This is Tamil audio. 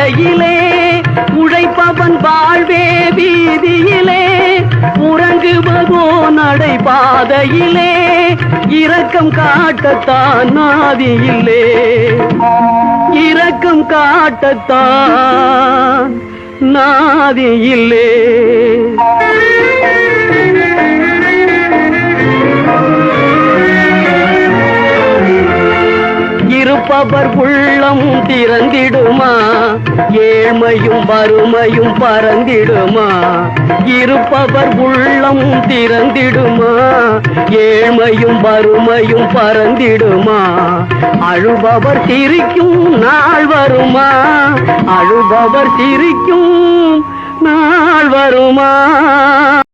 பாதையிலே உழைப்பவன் வாழ்வே வீதியிலே உறங்குவதோ நடை பாதையிலே இரக்கம் காட்டத்தான் நாதியில்லே இரக்கம் காட்டத்தான் நாதியில்லே இருப்பவர் உள்ளம் திறந்திடுமா ஏழ்மையும் வறுமையும் பறந்திடுமா இருப்பவர் உள்ளம் திறந்திடுமா ஏழ்மையும் வறுமையும் பறந்திடுமா அழுபவர் சிரிக்கும் நாள் வருமா அழுபவர் சிரிக்கும் நாள் வருமா